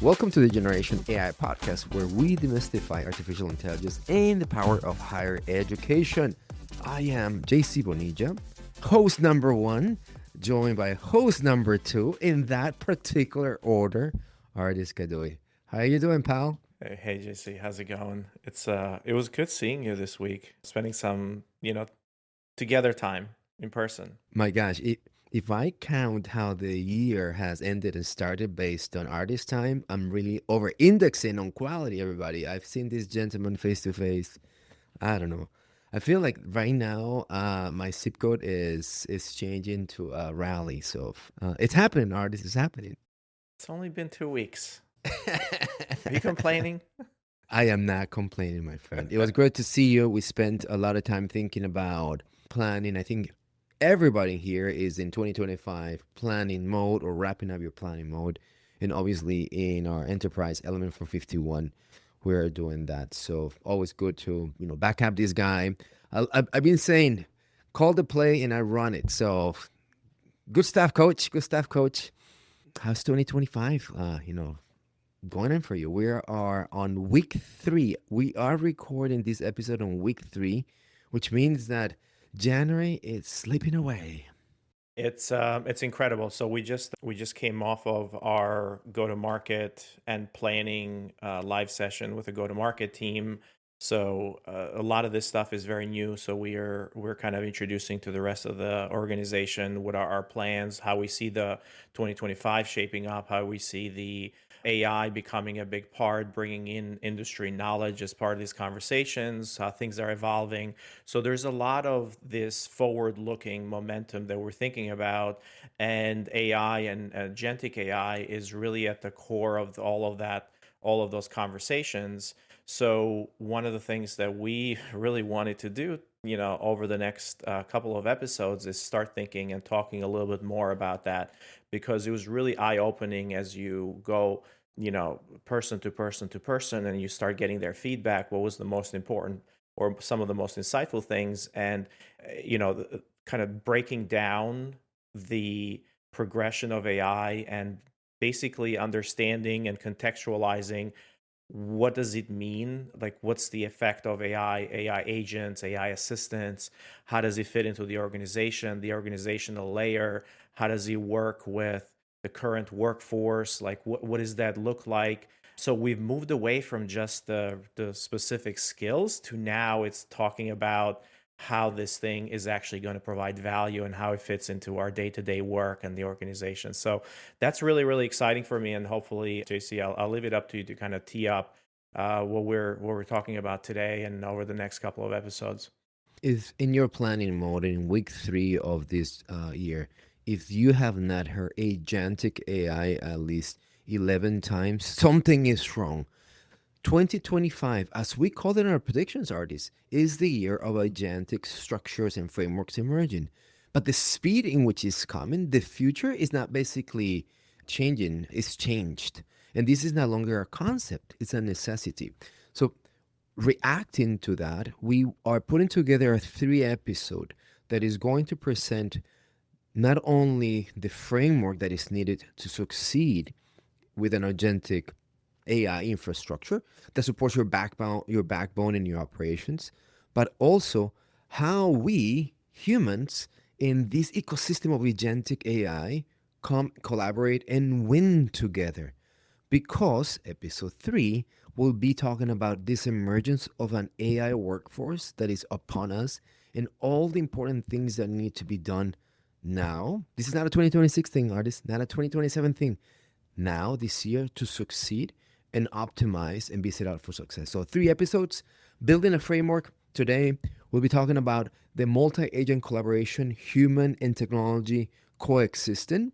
Welcome to the Generation AI podcast, where we demystify artificial intelligence and the power of higher education. I am JC Bonilla, host number one, joined by host number two in that particular order, Ardis Kadiu. How are you doing, pal? Hey JC, how's it going? It was good seeing you this week, spending some, together time in person. My gosh, if I count how the year has ended and started based on artist time, I'm really over indexing on quality, everybody. I've seen this gentleman face to face. I don't know. I feel like right now, my zip code is changing to a rally. So it's happening, artist. It's happening. It's only been 2 weeks. Are you complaining? I am not complaining, my friend. It was great to see you. We spent a lot of time thinking about planning. I think everybody here is in 2025 planning mode or wrapping up your planning mode. And obviously, in our enterprise element for 51, we're doing that. So always good to back up this guy. I've been saying, call the play and I run it. So good stuff, coach. Good stuff, coach. How's 2025? Going in for you. We are on week 3. We are recording this episode on week 3, which means that January is slipping away. It's incredible. So we just came off of our go to market and planning live session with the go to market team. So a lot of this stuff is very new. So we're kind of introducing to the rest of the organization what are our plans, how we see the 2025 shaping up, how we see the AI becoming a big part, bringing in industry knowledge as part of these conversations, how things are evolving. So there's a lot of this forward-looking momentum that we're thinking about, and AI and agentic AI is really at the core of all of that, all of those conversations. So one of the things that we really wanted to do, over the next couple of episodes is start thinking and talking a little bit more about that because it was really eye-opening as you go, person to person to person, and you start getting their feedback. What was the most important or some of the most insightful things, and kind of breaking down the progression of AI and basically understanding and contextualizing what does it mean? Like, what's the effect of AI agents, AI assistants? How does it fit into the organization, the organizational layer? How does it work with the current workforce? Like, what does that look like? So we've moved away from just the specific skills to now it's talking about how this thing is actually going to provide value and how it fits into our day-to-day work and the organization. So that's really, really exciting for me. And hopefully, JC, I'll leave it up to you to kind of tee up what we're talking about today and over the next couple of episodes. If in your planning mode in week 3 of this year, if you have not heard agentic AI at least 11 times, something is wrong. 2025, as we call it in our predictions, artists, is the year of agentic structures and frameworks emerging. But the speed in which it's coming, the future is not basically changing, it's changed. And this is no longer a concept, it's a necessity. So, reacting to that, we are putting together a 3 episode that is going to present not only the framework that is needed to succeed with an agentic AI infrastructure that supports your backbone in your operations, but also how we humans in this ecosystem of agentic AI collaborate and win together. Because episode 3 will be talking about this emergence of an AI workforce that is upon us and all the important things that need to be done now. This is not a 2026 thing, artists, not a 2027 thing. Now, this year, to succeed and optimize and be set out for success. So 3 episodes, building a framework. Today, we'll be talking about the multi-agent collaboration, human and technology coexisting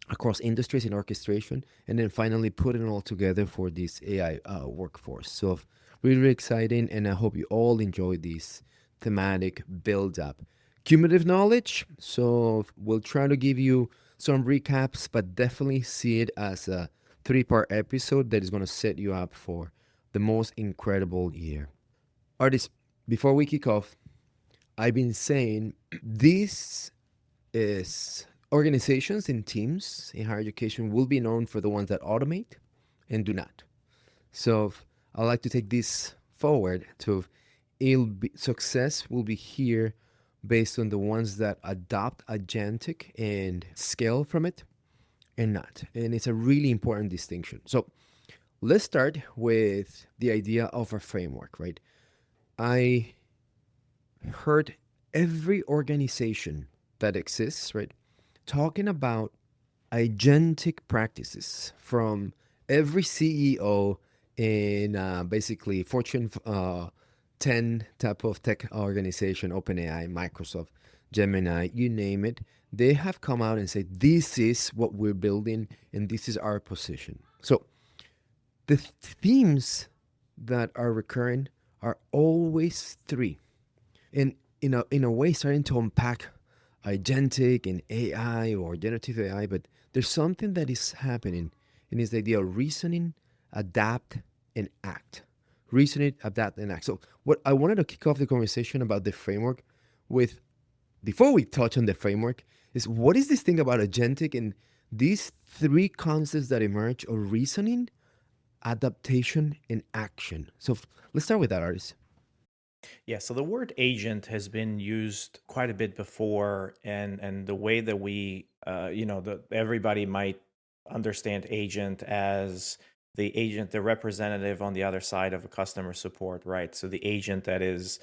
across industries and orchestration, and then finally putting it all together for this AI workforce. So really, really exciting, and I hope you all enjoy this thematic build-up. Cumulative knowledge, so we'll try to give you some recaps, but definitely see it as a 3-part episode that is going to set you up for the most incredible year. Artists, before we kick off, I've been saying this is organizations and teams in higher education will be known for the ones that automate and do not. So I like to take this forward to success will be here based on the ones that adopt agentic and scale from it and not. And it's a really important distinction. So let's start with the idea of a framework, right? I heard every organization that exists, right, talking about agentic practices from every CEO in basically Fortune 10 type of tech organization, OpenAI, Microsoft, Gemini, you name it. They have come out and said, this is what we're building and this is our position. So the themes that are recurring are always three. And in a way, starting to unpack agentic and AI or generative AI, but there's something that is happening, and it's the idea of reasoning, adapt, and act. Reason adapt, and act. So, what I wanted to kick off the conversation about the framework with, before we touch on the framework, is what is this thing about agentic and these three concepts that emerge of reasoning, adaptation, and action. So, let's start with that, artist. Yeah, so the word agent has been used quite a bit before, and the way that everybody might understand agent as the representative on the other side of a customer support, right? So the agent that is,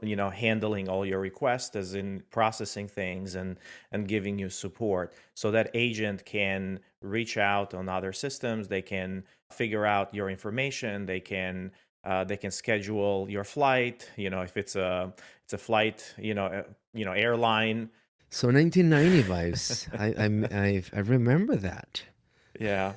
handling all your requests, as in processing things and giving you support. So that agent can reach out on other systems, they can figure out your information, they can schedule your flight. If it's a flight, airline. So 1990 vibes. I remember that. Yeah.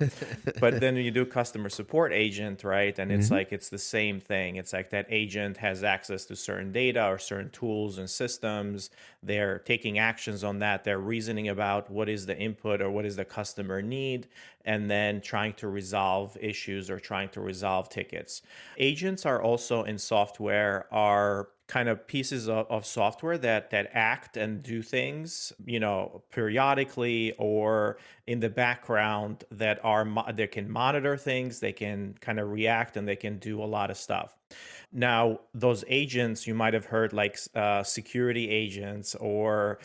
But then you do customer support agent, right? And it's Mm-hmm. like it's the same thing. It's like that agent has access to certain data or certain tools and systems. They're taking actions on that. They're reasoning about what is the input or what is the customer need, and then trying to resolve issues or trying to resolve tickets. Agents are also in software are kind of pieces of software that act and do things, periodically or in the background that can monitor things, they can kind of react, and they can do a lot of stuff. Now, those agents you might have heard, like security agents, or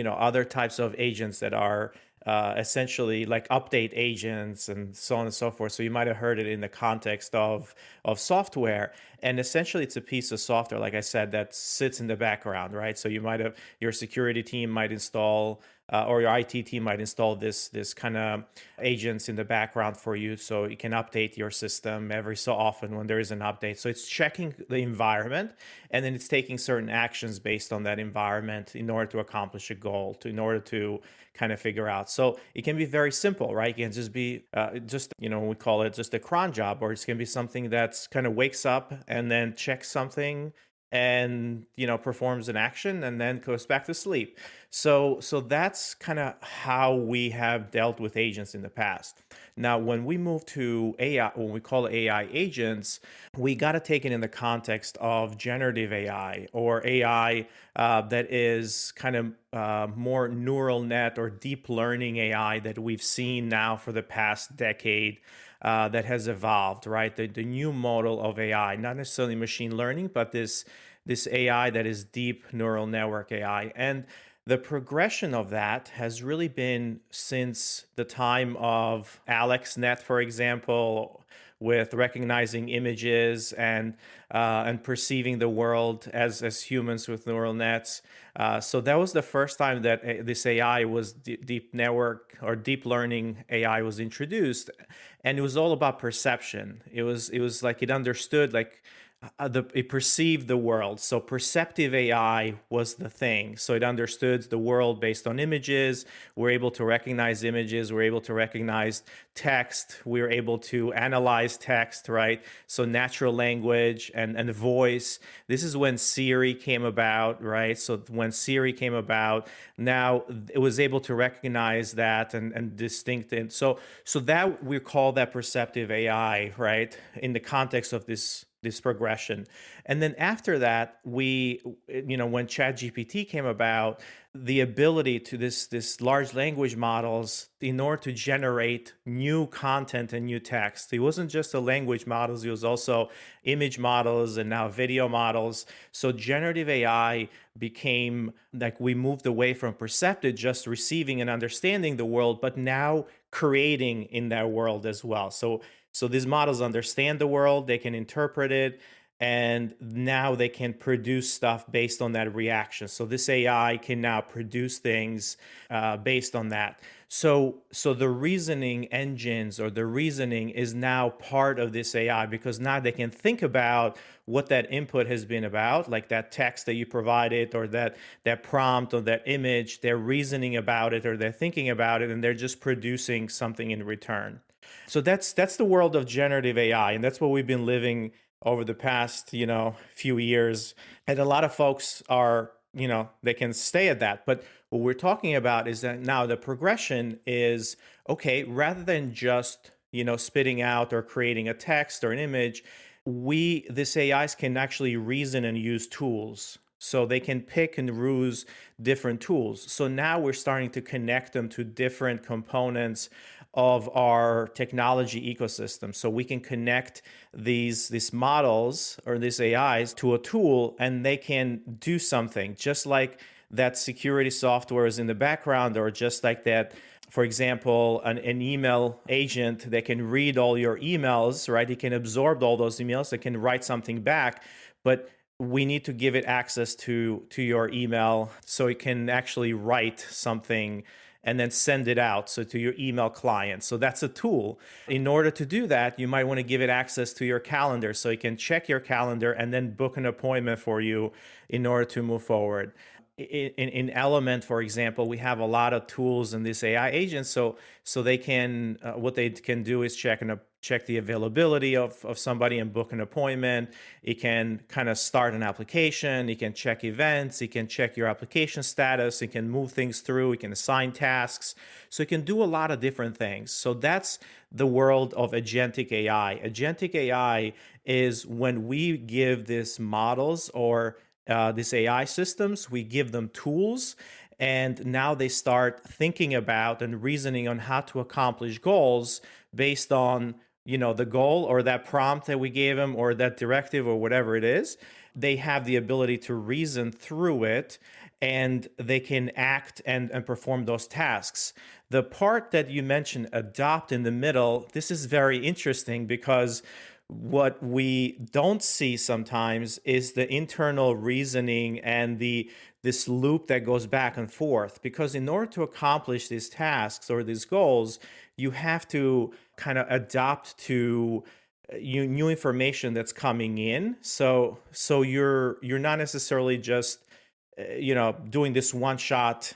other types of agents that are essentially like update agents and so on and so forth. So you might have heard it in the context of software, and essentially it's a piece of software, like I said, that sits in the background, right? So your security team might install, or your IT team might install this kind of agents in the background for you, so you can update your system every so often when there is an update. So it's checking the environment, and then it's taking certain actions based on that environment in order to accomplish a goal, in order to kind of figure out. So it can be very simple, right? It can just be we call it just a cron job, or it's going to be something that's kind of wakes up and then checks something and performs an action and then goes back to sleep. So that's kind of how we have dealt with agents in the past. Now, when we move to AI, when we call AI agents, we got to take it in the context of generative AI, or AI that is kind of more neural net or deep learning AI that we've seen now for the past decade, that has evolved, right? The new model of AI, not necessarily machine learning, but this AI that is deep neural network AI. And the progression of that has really been since the time of AlexNet, for example, with recognizing images and perceiving the world as humans with neural nets. So that was the first time that this AI was deep network or deep learning AI was introduced, and it was all about perception. It was like it understood, like it perceived the world. So perceptive AI was the thing. So it understood the world based on images. We're able to recognize images. We're able to recognize text. We're able to analyze text, right? So natural language and voice. This is when Siri came about, right? So when Siri came about, now it was able to recognize that and distinct. And so that we call that perceptive AI, right? In the context of this this progression. And then after that, when ChatGPT came about, the ability to this large language models in order to generate new content and new text. It wasn't just the language models, it was also image models and now video models. So generative AI became like, we moved away from perceptive, just receiving and understanding the world, but now creating in that world as well. So these models understand the world, they can interpret it, and now they can produce stuff based on that reaction. So this AI can now produce things based on that. So the reasoning engines, or the reasoning, is now part of this AI, because now they can think about what that input has been about, like that text that you provided, or that prompt, or that image. They're reasoning about it, or they're thinking about it, and they're just producing something in return. So that's the world of generative AI, and that's what we've been living over the past few years. And a lot of folks are, they can stay at that. But what we're talking about is that now the progression is, okay, rather than just spitting out or creating a text or an image, this AIs can actually reason and use tools. So they can pick and use different tools. So now we're starting to connect them to different components of our technology ecosystem. So we can connect these models or these AIs to a tool, and they can do something, just like that security software is in the background, or just like that. For example, an email agent that can read all your emails, right? It can absorb all those emails. It can write something back, but we need to give it access to your email so it can actually write something and then send it out, so to your email client. So that's a tool. In order to do that, you might want to give it access to your calendar, so it can check your calendar and then book an appointment for you in order to move forward. In Element, for example, we have a lot of tools in this AI agent. So they can, what they can do is check the availability of somebody and book an appointment. It can kind of start an application. It can check events. It can check your application status. It can move things through. It can assign tasks. So it can do a lot of different things. So that's the world of agentic AI. Agentic AI is when we give these models, or these AI systems, we give them tools, and now they start thinking about and reasoning on how to accomplish goals based on the goal, or that prompt that we gave them, or that directive, or whatever it is. They have the ability to reason through it, and they can act and perform those tasks. The part that you mentioned, adopt, in the middle, this is very interesting, because what we don't see sometimes is the internal reasoning and this loop that goes back and forth. Because in order to accomplish these tasks or these goals, you have to kind of adapt to new information that's coming in. So you're not necessarily just doing this one shot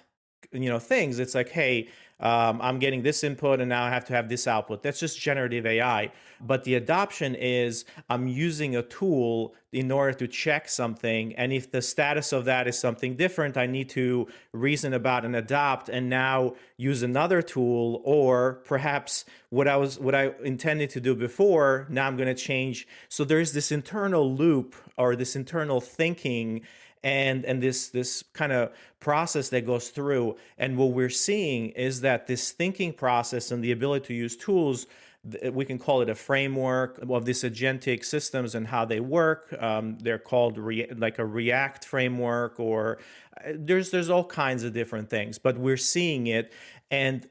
things. It's like, hey, I'm getting this input and now I have to have this output. That's just generative AI. But the adoption is, I'm using a tool in order to check something. And if the status of that is something different, I need to reason about and adopt, and now use another tool. Or perhaps what I intended to do before, now I'm going to change. So there's this internal loop, or this internal thinking, and this kind of process that goes through. And what we're seeing is that this thinking process and the ability to use tools, we can call it a framework of these agentic systems and how they work. They're called like a React framework, or there's all kinds of different things, but we're seeing it. And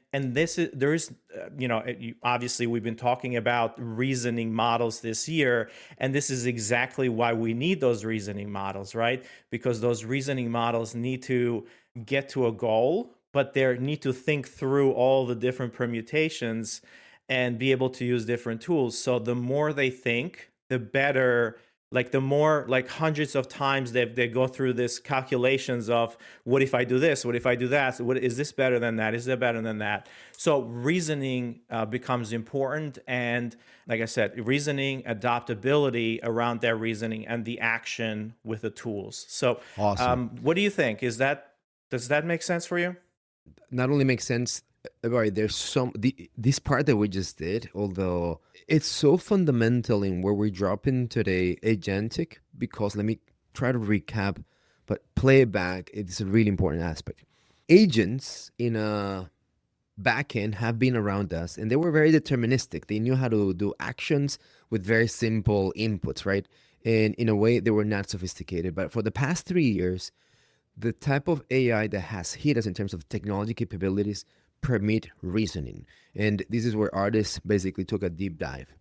obviously we've been talking about reasoning models this year, and this is exactly why we need those reasoning models, right? Because those reasoning models need to get to a goal, but they need to think through all the different permutations and be able to use different tools. So the more they think, the better. Like the more, like hundreds of times they go through this calculations of, what if I do this? What if I do that? What is this better than that? Is that better than that? So reasoning becomes important, and like I said, reasoning, adaptability around their reasoning, and the action with the tools. So, Awesome. what do you think? Does that make sense for you? Not only makes sense, Right, there's this part that we just did, although it's so fundamental in where we drop in today, agentic, because let me try to recap, but play it back. It's a really important aspect. Agents in a backend have been around us and they were very deterministic. They knew how to do actions with very simple inputs, right? And in a way, they were not sophisticated. But for the past 3 years, the type of AI that has hit us in terms of technology capabilities permit reasoning. And this is where artists basically took a deep dive.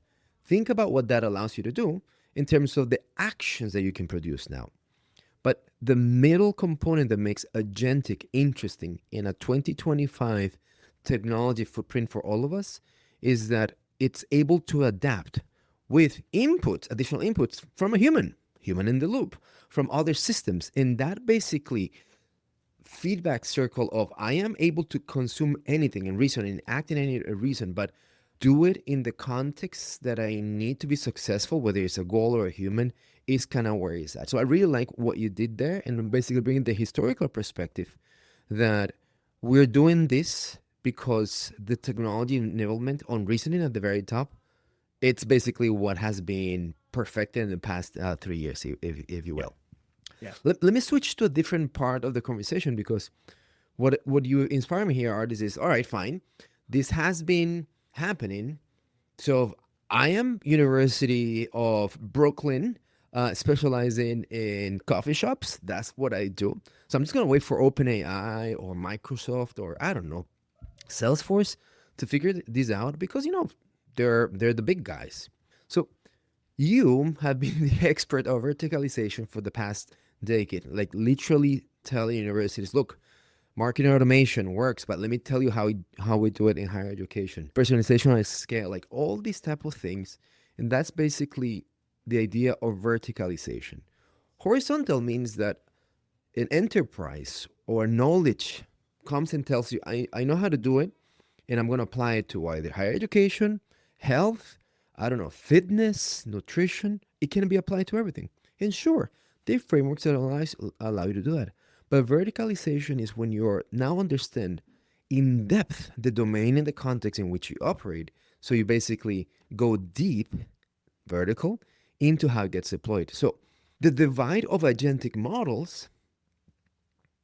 Think about what that allows you to do in terms of the actions that you can produce now. But the middle component that makes Agentic interesting in a 2025 technology footprint for all of us is that it's able to adapt with inputs, additional inputs from a human in the loop, from other systems. And that basically feedback circle of I am able to consume anything and reason and act in any reason, but do it in the context that I need to be successful, whether it's a goal or a human, is kind of where it's at. So I really like what you did there and basically bringing the historical perspective that we're doing this because the technology enablement on reasoning at the very top, it's basically what has been perfected in the past 3 years, if you Yeah. will. Yeah. Let me switch to a different part of the conversation because what you inspire me here, artist, is all right, fine. This has been happening. So I am University of Brooklyn, specializing in coffee shops. That's what I do. So I'm just gonna wait for OpenAI or Microsoft or I don't know Salesforce to figure this out because they're the big guys. So you have been the expert of verticalization for the past decade, like literally telling universities, look, marketing automation works, but let me tell you how we do it in higher education. Personalization on scale, like all these type of things. And that's basically the idea of verticalization. Horizontal means that an enterprise or knowledge comes and tells you, I know how to do it, and I'm going to apply it to either higher education, health, I don't know, fitness, nutrition. It can be applied to everything. And sure, there are frameworks that allow you to do that. But verticalization is when you now understand in depth the domain and the context in which you operate. So you basically go deep, vertical, into how it gets deployed. So the divide of agentic models,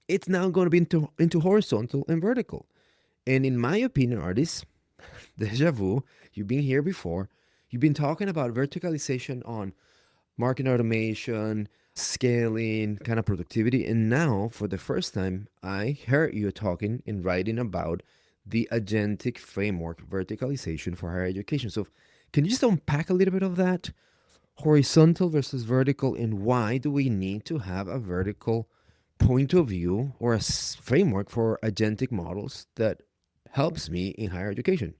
it's now going to be into horizontal and vertical. And in my opinion, artists, deja vu, you've been here before. You've been talking about verticalization on marketing automation, scaling, kind of productivity. And now, for the first time, I heard you talking and writing about the agentic framework verticalization for higher education. So, can you just unpack a little bit of that? Horizontal versus vertical, and why do we need to have a vertical point of view or a framework for agentic models that helps me in higher education?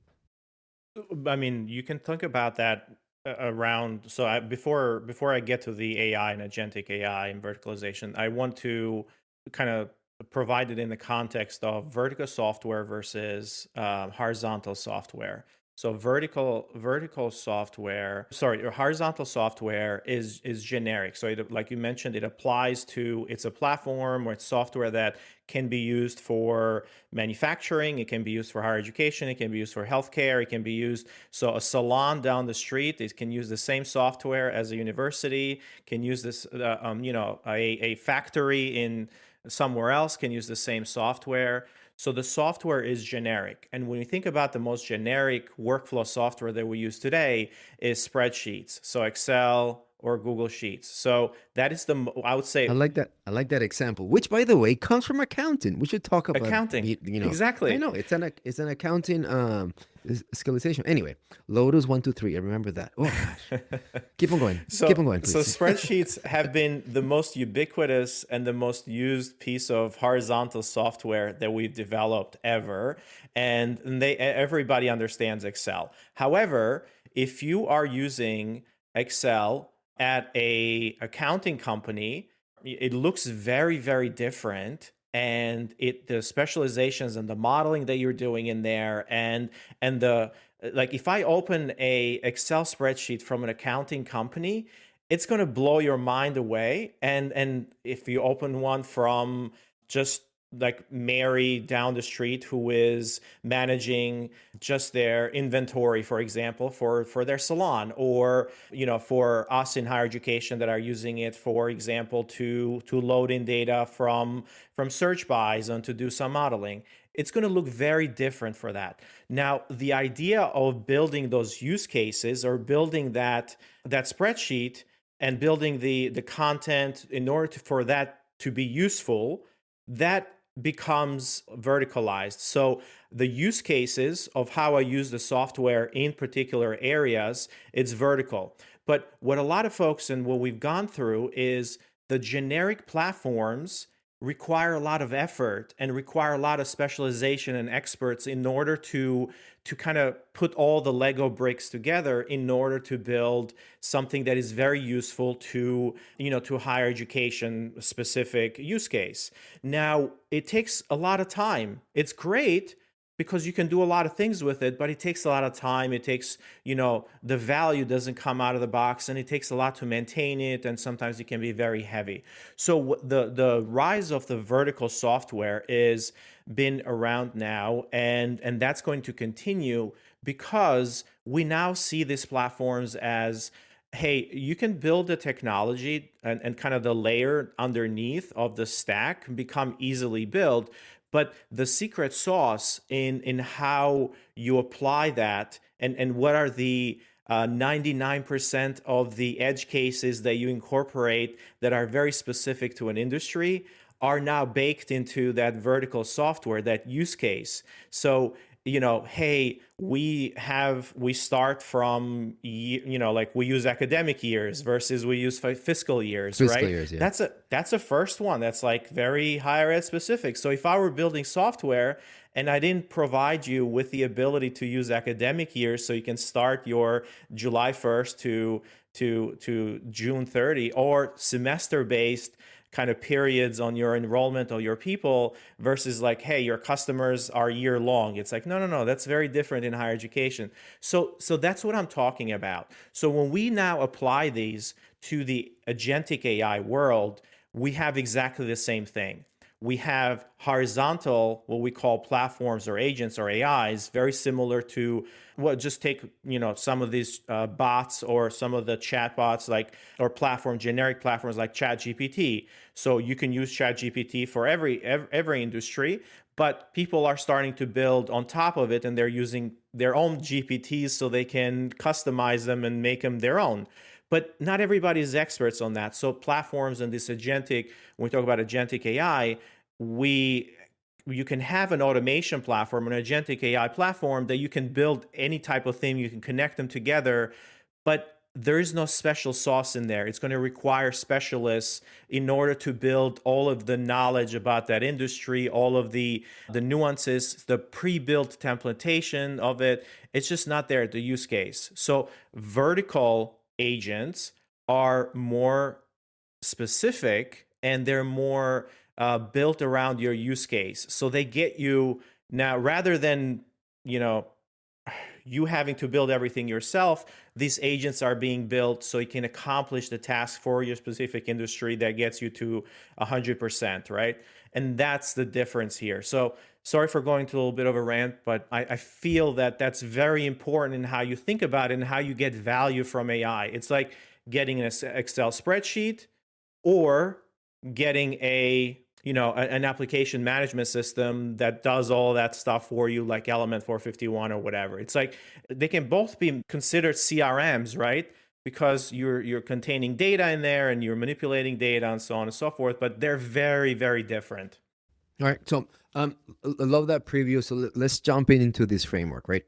I mean, you can think about that around. So before I get to the AI and agentic AI and verticalization, I want to kind of provide it in the context of vertical software versus horizontal software. So vertical software, sorry, or horizontal software is generic. So like you mentioned, it applies to, it's a platform or it's software that can be used for manufacturing, it can be used for higher education, it can be used for healthcare, it can be used, so a salon down the street, it can use the same software as a university, can use this, a factory in somewhere else can use the same software. So the software is generic. And when you think about the most generic workflow software that we use today is spreadsheets. So Excel or Google Sheets. So that is I would I say like that. I like that example, which, by the way, comes from accounting. We should talk about accounting. it. I Exactly. know it's an accounting skillization. Anyway, Lotus 1 2 3. I remember that. Oh gosh, keep on going. Keep So, on going, so please. spreadsheets have been the most ubiquitous and the most used piece of horizontal software that we've developed ever, and everybody understands Excel. However, if you are using Excel at a accounting company, it looks very, very different. And the specializations and the modeling that you're doing in there, and the like, if I open a Excel spreadsheet from an accounting company, it's going to blow your mind away. And if you open one from just like Mary down the street who is managing just their inventory, for example, for their salon, or for us in higher education that are using it, for example, to load in data from search buys and to do some modeling. It's going to look very different for that. Now, the idea of building those use cases or building that spreadsheet and building the content in order for that to be useful, that becomes verticalized. So the use cases of how I use the software in particular areas, it's vertical. But what a lot of folks and what we've gone through is the generic platforms require a lot of effort and require a lot of specialization and experts in order to kind of put all the Lego bricks together in order to build something that is very useful to to higher education specific use case. Now, it takes a lot of time. It's great because you can do a lot of things with it, but it takes a lot of time. It takes, the value doesn't come out of the box, and it takes a lot to maintain it, and sometimes it can be very heavy. So the rise of the vertical software is been around now, and that's going to continue because we now see these platforms as, hey, you can build the technology and kind of the layer underneath of the stack can become easily built, but the secret sauce in how you apply that and what are the 99% of the edge cases that you incorporate that are very specific to an industry are now baked into that vertical software, that use case. So, hey, we start from, like we use academic years versus we use fiscal years, Fiscal right? years, yeah. That's a first one that's like very higher ed specific. So if I were building software and I didn't provide you with the ability to use academic years, so you can start your July 1st to June 30, or semester based kind of periods on your enrollment of your people versus like, hey, your customers are year long. It's like, no, no, no, that's very different in higher education. So that's what I'm talking about. So when we now apply these to the agentic AI world, we have exactly the same thing. We have horizontal, what we call platforms or agents or AIs, very similar to what, just take, some of these bots or some of the chat bots, like, or generic platforms like chat GPT. So you can use chat GPT for every industry, but people are starting to build on top of it, and they're using their own GPTs so they can customize them and make them their own. But not everybody is experts on that. So platforms and this agentic, when we talk about agentic AI, you can have an automation platform, an agentic AI platform that you can build any type of thing. You can connect them together, but there is no special sauce in there. It's going to require specialists in order to build all of the knowledge about that industry, all of the nuances, the pre-built templatation of it. It's just not there at the use case. So vertical agents are more specific, and they're more built around your use case. So they get you now, rather than, you having to build everything yourself, these agents are being built so you can accomplish the task for your specific industry that gets you to 100%, right? And that's the difference here. So sorry for going to a little bit of a rant, but I feel that that's very important in how you think about it and how you get value from AI. It's like getting an Excel spreadsheet or getting an application management system that does all that stuff for you, like Element 451 or whatever. It's like they can both be considered CRMs, right? Because you're containing data in there and you're manipulating data and so on and so forth, but they're very, very different. All right. So I love that preview. So let's jump into this framework, right?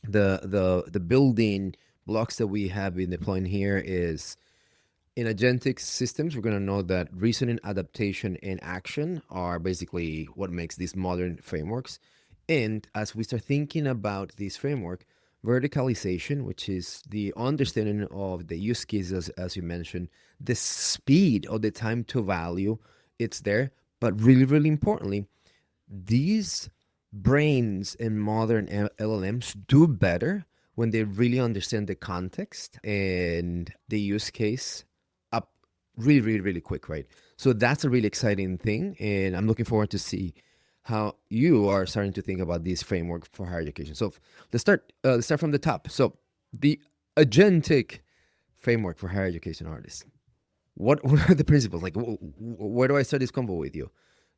The building blocks that we have been deploying here is, in agentic systems, we're going to know that reasoning, adaptation, and action are basically what makes these modern frameworks. And as we start thinking about this framework, verticalization, which is the understanding of the use cases, as you mentioned, the speed or the time to value, it's there. But really, really importantly, these brains in modern LLMs do better when they really understand the context and the use case up really, really, really quick, right? So that's a really exciting thing, and I'm looking forward to see how you are starting to think about this framework for higher education. So let's start from the top. So the Agentic framework for higher education artists. What are the principles? Like, where do I start this convo with you?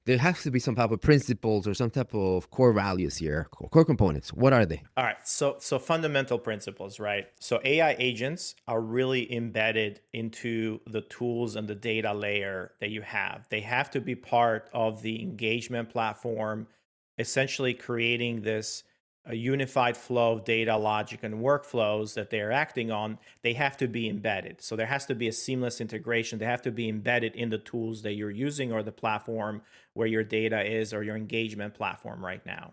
There has to be some type of principles or some type of core values here, core components. What are they? All right, so fundamental principles, right? So AI agents are really embedded into the tools and the data layer that you have. They have to be part of the engagement platform, essentially creating this a unified flow of data, logic, and workflows that they're acting on. They have to be embedded. So there has to be a seamless integration. They have to be embedded in the tools that you're using or the platform where your data is or your engagement platform right now.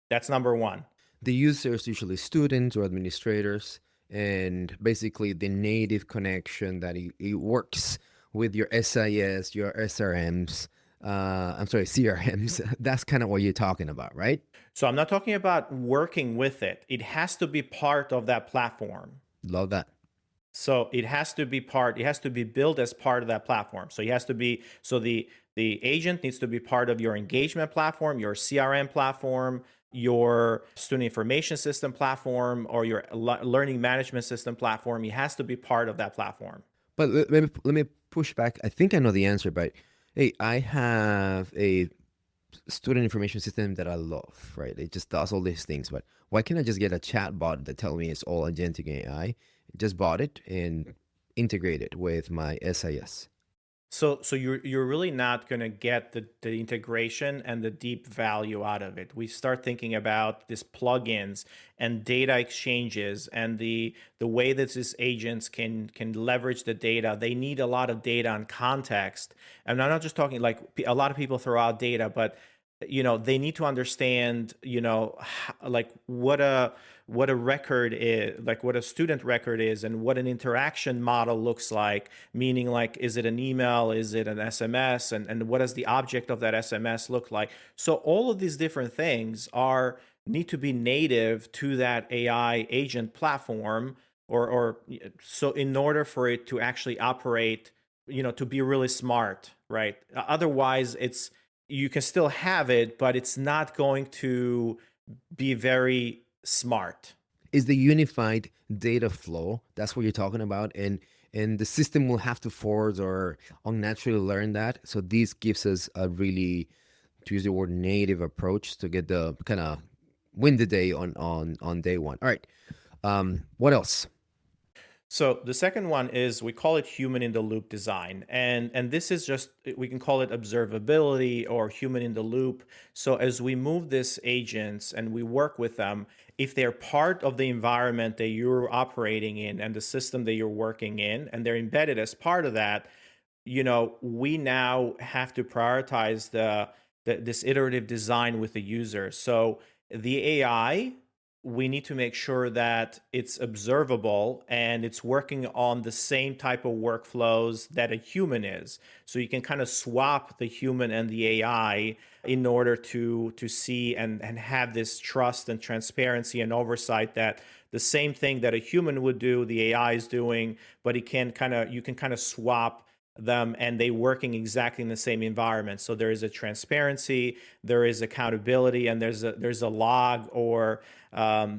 That's number one. The users, usually students or administrators, and basically the native connection that it works with your SIS, your SRMs. I'm sorry, CRMs. That's kind of what you're talking about, right? So I'm not talking about working with it. It has to be part of that platform. Love that. So it has to be part, it has to be built as part of that platform. So it has to be, so the agent needs to be part of your engagement platform, your CRM platform, your student information system platform, or your learning management system platform. It has to be part of that platform. But let me push back. I think I know the answer, but hey, I have a student information system that I love, right? It just does all these things, but why can't I just get a chat bot that tell me it's all agentic AI? Just bought it and integrate it with my SIS. So you're really not going to get the integration and the deep value out of it. We start thinking about these plugins and data exchanges and the way that these agents can leverage the data. They need a lot of data and context. And I'm not just talking like a lot of people throw out data, but they need to understand like what a record is, like what a student record is, and what an interaction model looks like, meaning like, is it an email, is it an SMS, and what does the object of that SMS look like. So all of these different things are need to be native to that AI agent platform, or so in order for it to actually operate, to be really smart, right? Otherwise it's you can still have it, but it's not going to be very smart. Is the unified data flow. That's what you're talking about. And the system will have to force or unnaturally learn that. So this gives us a really, to use the word, native approach to get the kind of win the day on day one. All right. What else? So the second one is we call it human in the loop design. And this is just we can call it observability or human in the loop. So as we move these agents and we work with them, if they're part of the environment that you're operating in and the system that you're working in, and they're embedded as part of that, we now have to prioritize this iterative design with the user. So the AI, we need to make sure that it's observable and it's working on the same type of workflows that a human is. So you can kind of swap the human and the AI in order to see and have this trust and transparency and oversight that the same thing that a human would do, the AI is doing, but you can kind of swap them and they working exactly in the same environment. So there is a transparency, there is accountability, and there's a log, or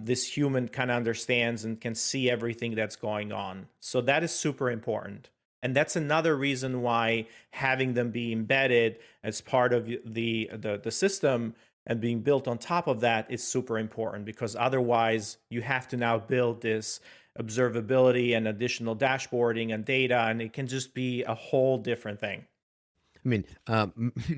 this human kind of understands and can see everything that's going on. So that is super important. And that's another reason why having them be embedded as part of the system and being built on top of that is super important, because otherwise you have to now build this observability and additional dashboarding and data, and it can just be a whole different thing. I mean,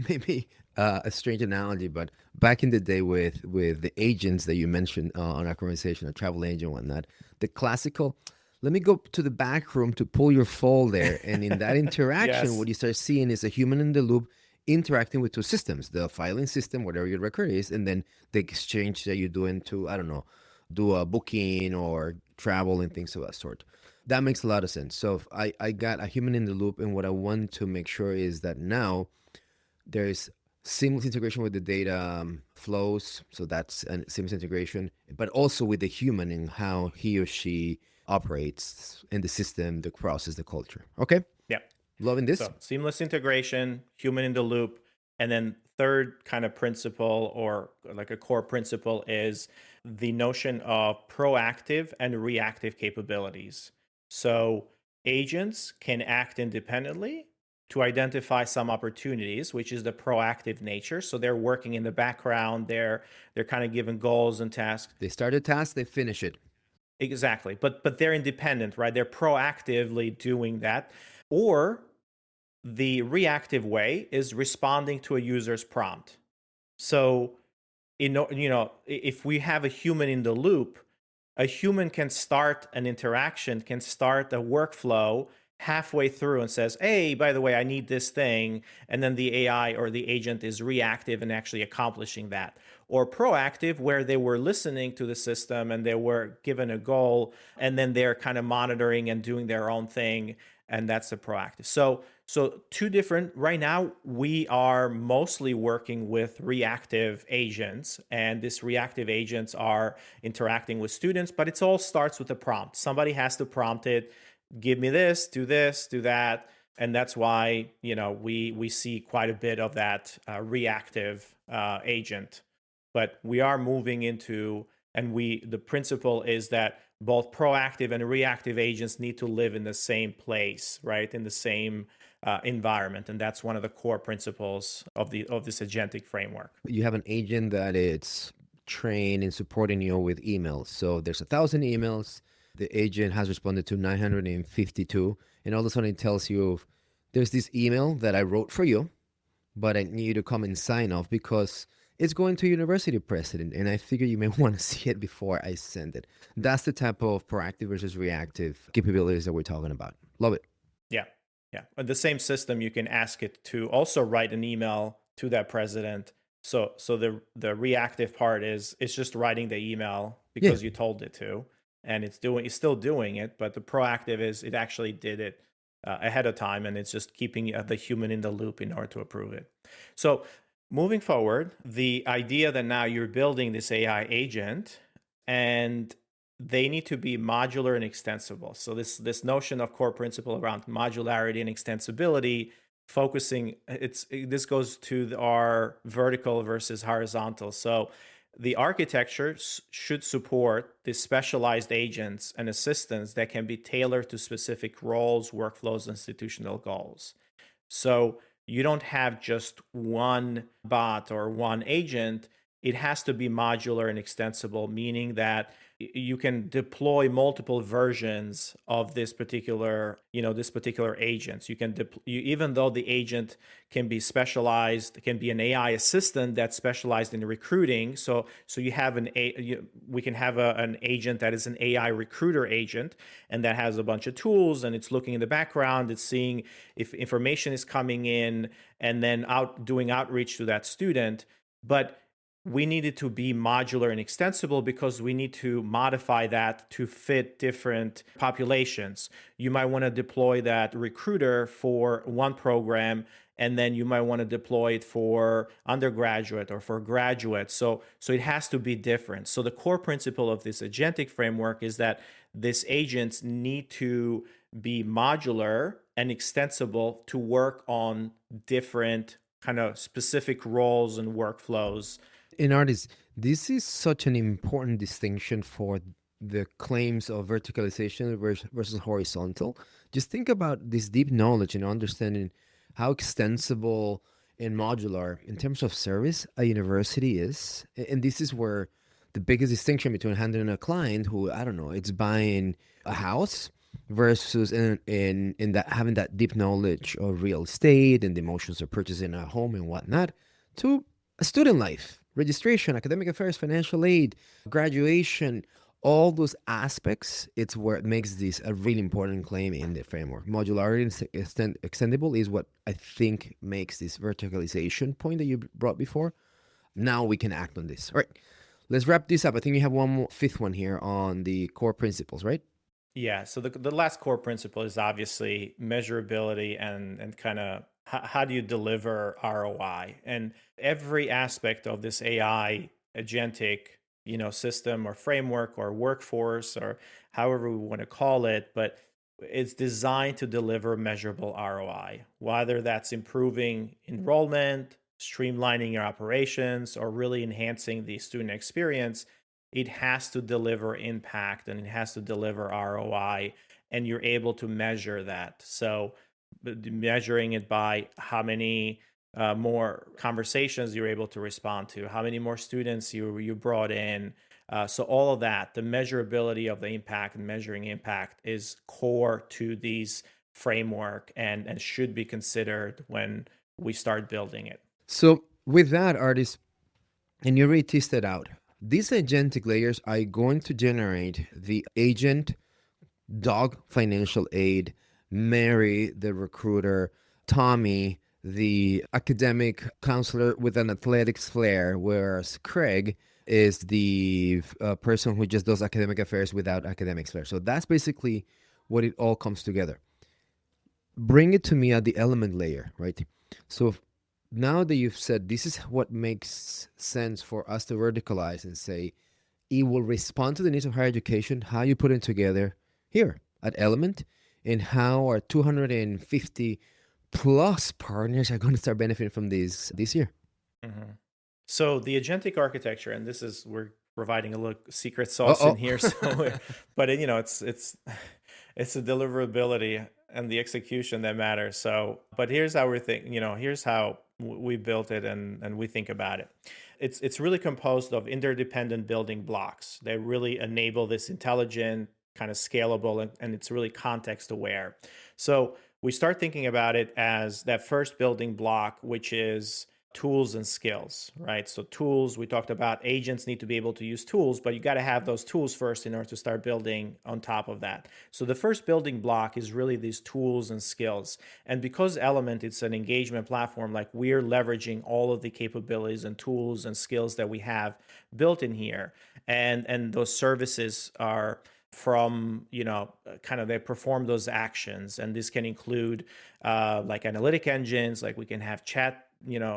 maybe a strange analogy, but back in the day with the agents that you mentioned on our conversation, a travel agent and whatnot, the classical, let me go to the back room to pull your fall there. And in that interaction, what Yes. you start seeing is a human in the loop interacting with two systems, the filing system, whatever your record is, and then the exchange that you're doing to, I don't know, do a booking or travel and things of that sort. That makes a lot of sense. So if I got a human in the loop, and what I want to make sure is that now there's seamless integration with the data flows. So that's a seamless integration, but also with the human and how he or she operates in the system, the process, the culture. Okay. Yeah. Loving this. So seamless integration, human in the loop, and then third kind of principle, or like a core principle, is the notion of proactive and reactive capabilities. So agents can act independently to identify some opportunities, which is the proactive nature. So they're working in the background, they're kind of given goals and tasks. They start a task, they finish it. Exactly. But they're independent, right? They're proactively doing that. Or the reactive way is responding to a user's prompt. So, if we have a human in the loop, a human can start an interaction, can start a workflow halfway through and says, hey, by the way, I need this thing. And then the AI or the agent is reactive and actually accomplishing that. Or proactive, where they were listening to the system and they were given a goal, and then they're kind of monitoring and doing their own thing. And that's the proactive. So two different. Right now, we are mostly working with reactive agents, and these reactive agents are interacting with students, but it all starts with a prompt. Somebody has to prompt it, give me this, do that. And that's why, we see quite a bit of that reactive agent. But we are moving into, and the principle is that both proactive and reactive agents need to live in the same place, right? In the same environment. And that's one of the core principles of this agentic framework. You have an agent that it's trained in supporting you with emails. So there's 1,000 emails. The agent has responded to 952, and all of a sudden it tells you, there's this email that I wrote for you, but I need you to come and sign off because it's going to university president, and I figure you may want to see it before I send it. That's the type of proactive versus reactive capabilities that we're talking about. Love it. Yeah. Yeah. But the same system, you can ask it to also write an email to that president. So the reactive part is it's just writing the email Yeah. because you told it to, and it's still doing it. But the proactive is it actually did it ahead of time, and it's just keeping the human in the loop in order to approve it. So moving forward, the idea that now you're building this AI agent, and they need to be modular and extensible. So this notion of core principle around modularity and extensibility, focusing this goes to our vertical versus horizontal. So the architecture should support the specialized agents and assistants that can be tailored to specific roles, workflows, institutional goals. So you don't have just one bot or one agent. It has to be modular and extensible, meaning that you can deploy multiple versions of this particular agent. You can even though the agent can be specialized, can be an AI assistant that's specialized in recruiting. So you have we can have an agent that is an AI recruiter agent, and that has a bunch of tools, and it's looking in the background, it's seeing if information is coming in, and then doing outreach to that student. But we need it to be modular and extensible because we need to modify that to fit different populations. You might want to deploy that recruiter for one program, and then you might want to deploy it for undergraduate or for graduate. So it has to be different. So the core principle of this agentic framework is that these agents need to be modular and extensible to work on different kind of specific roles and workflows. In artists, this is such an important distinction for the claims of verticalization versus horizontal. Just think about this deep knowledge and understanding how extensible and modular in terms of service a university is. And this is where the biggest distinction between handling a client who, I don't know, it's buying a house versus in that having that deep knowledge of real estate and the emotions of purchasing a home and whatnot, to a student life, registration, academic affairs, financial aid, graduation, all those aspects. It's where it makes this a really important claim in the framework. Modularity and extendable is what I think makes this verticalization point that you brought before. Now we can act on this. All right, let's wrap this up. I think you have one more, fifth one here on the core principles, right? Yeah. So the last core principle is obviously measurability and kind of how do you deliver ROI? And every aspect of this AI agentic, system or framework or workforce or however we want to call it, but it's designed to deliver measurable ROI, whether that's improving enrollment, streamlining your operations or really enhancing the student experience, it has to deliver impact and it has to deliver ROI, and you're able to measure that. So, measuring it by how many more conversations you're able to respond to, how many more students you brought in. So all of that, the measurability of the impact and measuring impact is core to these framework and should be considered when we start building it. So with that, artist, and you already tested out, these agentic layers are going to generate the agent, dog financial aid, Mary the recruiter, Tommy the academic counselor with an athletics flair, whereas Craig is the person who just does academic affairs without academic flair. So that's basically what it all comes together. Bring it to me at the element layer, right? So now that you've said this is what makes sense for us to verticalize and say it will respond to the needs of higher education, how you put it together here at Element, and how our 250 plus partners are going to start benefiting from this year. Mhm. So the agentic architecture, and this is we're providing a little secret Uh sauce in oh. here. But it's the deliverability and the execution that matters. So, but here's how we're thinking. Here's how we built it and we think about it. It's really composed of interdependent building blocks that really enable this intelligent, kind of scalable, and it's really context aware. So we start thinking about it as that first building block, which is tools and skills, right? So tools, we talked about agents need to be able to use tools, but you got to have those tools first in order to start building on top of that. So the first building block is really these tools and skills. And because Element, it's an engagement platform, like we're leveraging all of the capabilities and tools and skills that we have built in here. And those services are from kind of they perform those actions, and this can include like analytic engines, like we can have chat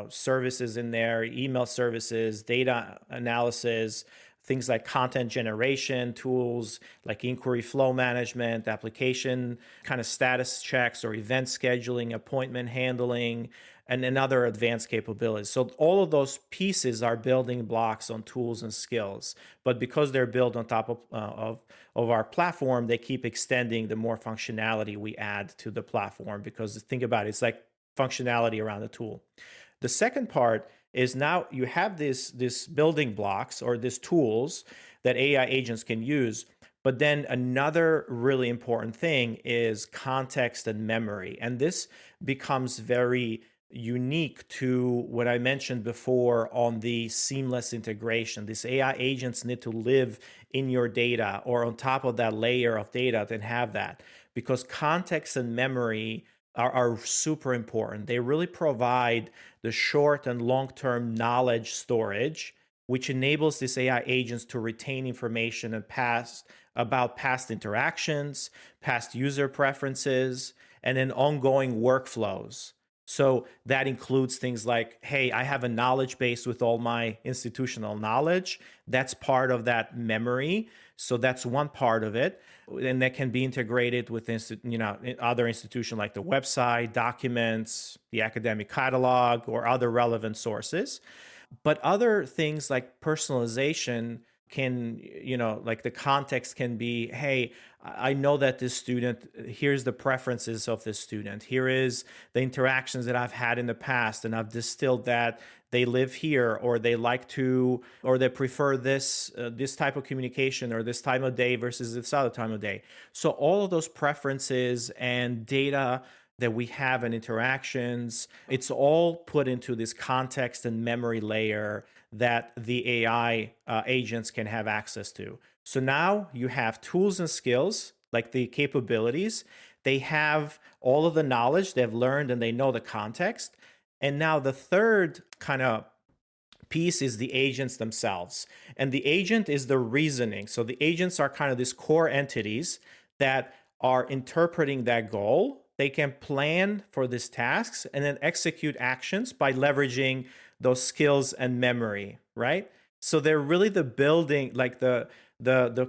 services in there, email services, data analysis, things like content generation tools, like inquiry flow management, application kind of status checks or event scheduling, appointment handling, and other advanced capabilities. So all of those pieces are building blocks on tools and skills. But because they're built on top of our platform, they keep extending the more functionality we add to the platform. Because think about it, it's like functionality around the tool. The second part is now you have this building blocks or these tools that AI agents can use. But then another really important thing is context and memory. And this becomes very unique to what I mentioned before on the seamless integration. These AI agents need to live in your data or on top of that layer of data and have that, because context and memory are super important. They really provide the short and long-term knowledge storage, which enables these AI agents to retain information and about past interactions, past user preferences, and then ongoing workflows. So that includes things like, hey, I have a knowledge base with all my institutional knowledge. That's part of that memory. So that's one part of it. And that can be integrated with other institution like the website, documents, the academic catalog, or other relevant sources. But other things like personalization can, like the context can be, hey, I know that this student, here's the preferences of this student. Here is the interactions that I've had in the past, and I've distilled that they live here, or they like to, or they prefer this type of communication or this time of day versus this other time of day. So all of those preferences and data that we have in interactions, it's all put into this context and memory layer that the AI agents can have access to. So now you have tools and skills, like the capabilities. They have all of the knowledge they've learned and they know the context. And now the third kind of piece is the agents themselves. And the agent is the reasoning. So the agents are kind of these core entities that are interpreting that goal. They can plan for these tasks and then execute actions by leveraging those skills and memory, right? So they're really the building, like the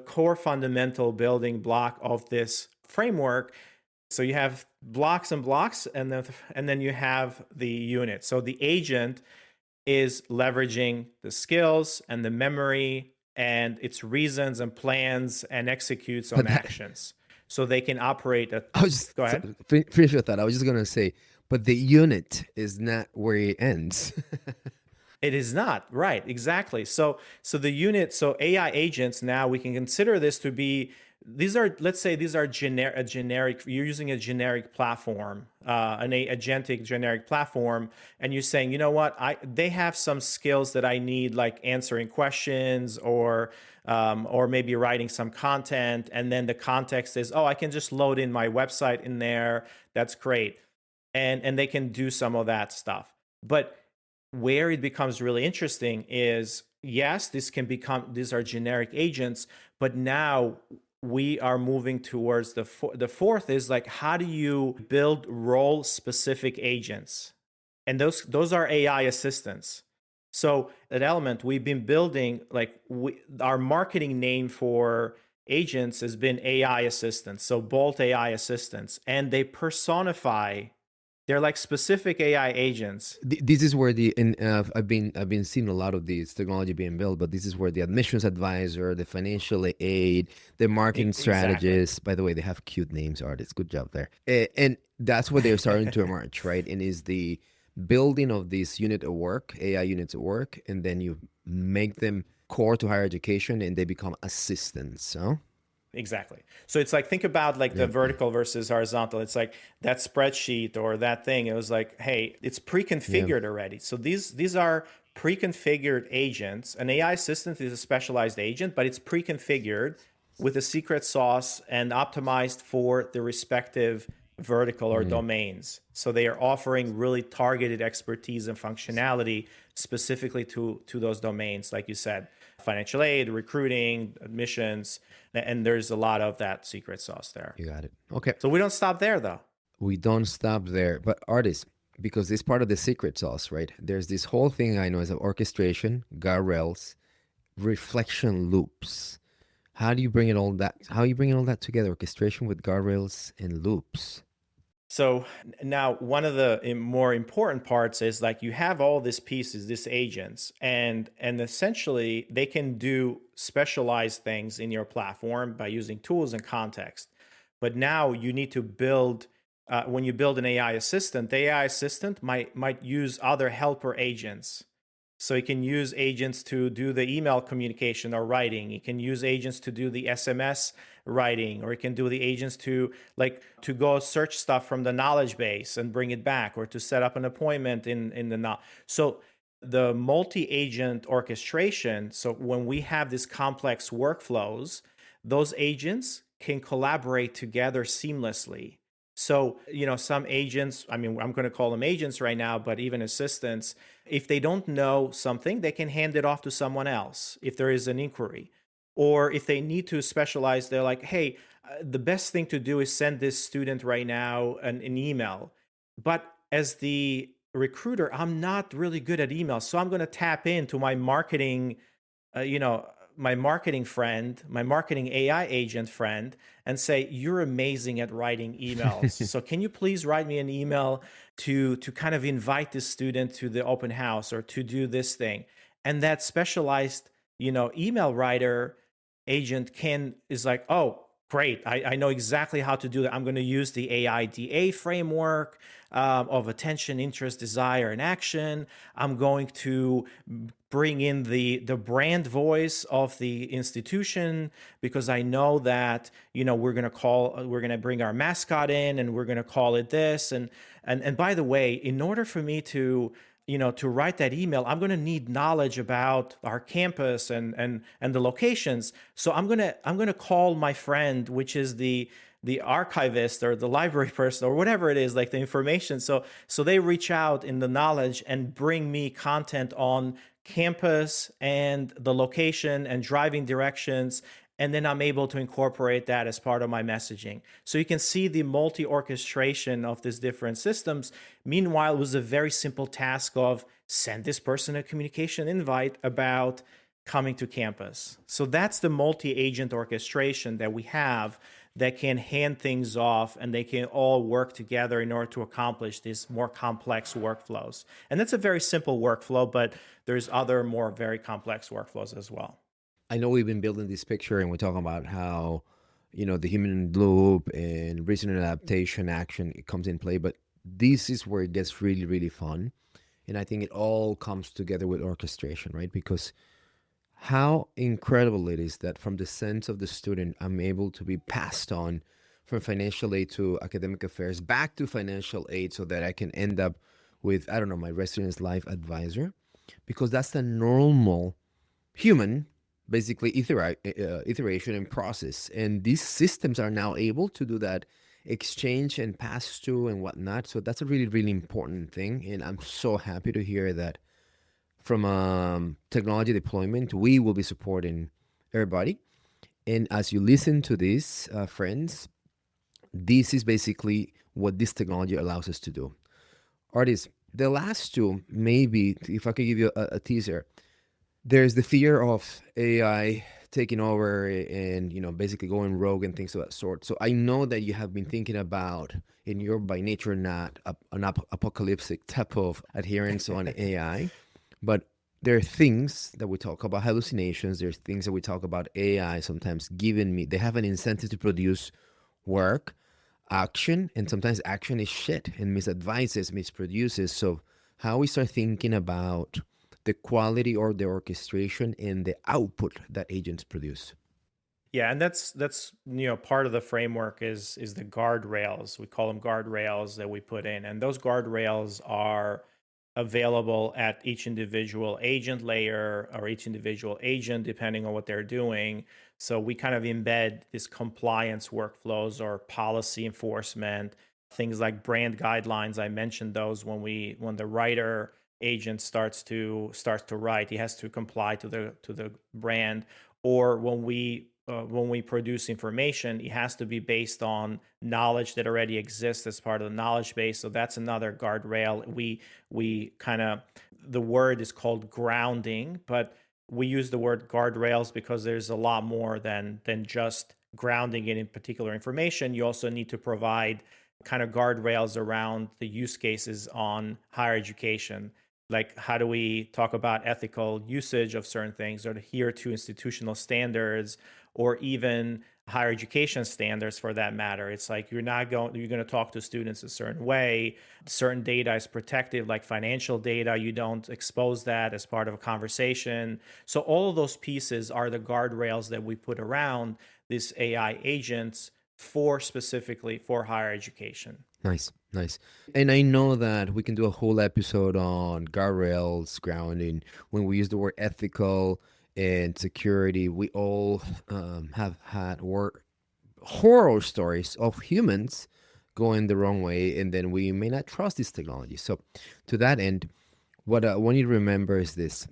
core fundamental building block of this framework. So you have blocks and blocks, and then you have the unit. So the agent is leveraging the skills and the memory and its reasons and plans and executes on But that, actions. So they can operate at, I was go just ahead. finish with that. I was just gonna say, but the unit is not where it ends. It is not, right, exactly. So the unit, so AI agents, now we can consider this to be, these are, let's say these are a generic, you're using a generic platform, an agentic generic platform, and you're saying, you know what, they have some skills that I need, like answering questions or maybe writing some content, and then the context is, oh, I can just load in my website in there. That's great. And they can do some of that stuff. But where it becomes really interesting is, yes, these are generic agents, but now we are moving towards the fourth is like, how do you build role specific agents? And those are AI assistants. So at Element, we've been building, like, our marketing name for agents has been AI assistants. So Bolt AI assistants, and they personify, they're like specific AI agents. This is where I've been seeing a lot of these technology being built, but this is where the admissions advisor, the financial aid, the marketing Exactly. strategist. By the way, they have cute names, artists. Good job there. And that's where they're starting to emerge, right? And is the building of this unit of work, AI units of work, and then you make them core to higher education, and they become assistants. Huh? Exactly. So it's like, think about like the Yeah. vertical versus horizontal. It's like that spreadsheet or that thing. It was like, hey, it's Yeah. pre-configured already. So these are pre-configured agents. An AI assistant is a specialized agent, but it's pre-configured with a secret sauce and optimized for the respective vertical or Mm. domains. So they are offering really targeted expertise and functionality specifically to those domains, like you said, financial aid, recruiting, admissions, and there's a lot of that secret sauce there. You got it. Okay. So we don't stop there though. We don't stop there. But artists, because it's part of the secret sauce, right? There's this whole thing I know is of orchestration, guardrails, reflection loops. How do you bring it all that? How are you bringing all that together? Orchestration with guardrails and loops. So now one of the more important parts is, like, you have all these pieces, these agents, and essentially they can do specialized things in your platform by using tools and context. But now you need to build, when you build an AI assistant, the AI assistant might use other helper agents. So you can use agents to do the email communication or writing. You can use agents to do the SMS writing, or you can do the agents to, like, to go search stuff from the knowledge base and bring it back, or to set up an appointment in the so the multi-agent orchestration. So when we have these complex workflows, those agents can collaborate together seamlessly. So, some agents, I mean, I'm going to call them agents right now, but even assistants, if they don't know something, they can hand it off to someone else if there is an inquiry. Or if they need to specialize, they're like, hey, the best thing to do is send this student right now an email. But as the recruiter, I'm not really good at email. So I'm going to tap into my marketing, uh, you know, my marketing friend, my marketing AI agent friend, and say, "You're amazing at writing emails. So can you please write me an email to kind of invite this student to the open house or to do this thing?" And that specialized, email writer agent is like, "Oh, great! I know exactly how to do that. I'm going to use the AIDA framework of attention, interest, desire, and action. I'm going to bring in the brand voice of the institution, because I know that we're going to bring our mascot in, and we're going to call it this, and by the way, in order for me to write that email, I'm going to need knowledge about our campus and the locations. So I'm going to call my friend, which is the archivist or the library person or whatever it is, like the information. So they reach out in the knowledge and bring me content on campus and the location and driving directions, and then I'm able to incorporate that as part of my messaging. So you can see the multi-orchestration of these different systems. Meanwhile, it was a very simple task of send this person a communication invite about coming to campus. So that's the multi-agent orchestration that we have that can hand things off and they can all work together in order to accomplish these more complex workflows. And that's a very simple workflow, but there's other more very complex workflows as well. I know we've been building this picture and we're talking about how, the human loop and reason and adaptation action it comes in play, but this is where it gets really, really fun. And I think it all comes together with orchestration, right? Because how incredible it is that from the sense of the student, I'm able to be passed on from financial aid to academic affairs back to financial aid so that I can end up with, I don't know, my residence life advisor, because that's the normal human basically iteration and process, and these systems are now able to do that exchange and pass through and whatnot. So that's a really, really important thing, and I'm so happy to hear that from technology deployment we will be supporting everybody. And as you listen to this, friends, this is basically what this technology allows us to do. Artists, the last two, maybe if I could give you a teaser, there's the fear of AI taking over and basically going rogue and things of that sort. So I know that you have been thinking about, and you're by nature not an apocalyptic type of adherence on AI, but there are things that we talk about hallucinations. There's things that we talk about AI sometimes giving me. They have an incentive to produce work, action, and sometimes action is shit and misadvises, misproduces. So how we start thinking about the quality or the orchestration and the output that agents produce. Yeah, and that's part of the framework is the guardrails. We call them guardrails that we put in, and those guardrails are available at each individual agent layer or each individual agent, depending on what they're doing. So we kind of embed these compliance workflows or policy enforcement, things like brand guidelines. I mentioned those when the writer agent starts to write, he has to comply to the brand. Or when we produce information, it has to be based on knowledge that already exists as part of the knowledge base. So that's another guardrail. We kind of, the word is called grounding, but we use the word guardrails because there's a lot more than just grounding it in particular information. You also need to provide kind of guardrails around the use cases on higher education. Like, how do we talk about ethical usage of certain things, or adhere to institutional standards, or even higher education standards for that matter? It's like you're going to talk to students a certain way. Certain data is protected, like financial data. You don't expose that as part of a conversation. So all of those pieces are the guardrails that we put around these AI agents for specifically for higher education. Nice, nice. And I know that we can do a whole episode on guardrails, grounding. When we use the word ethical and security, we all have had horror stories of humans going the wrong way, and then we may not trust this technology. So, to that end, what I want you to remember is this: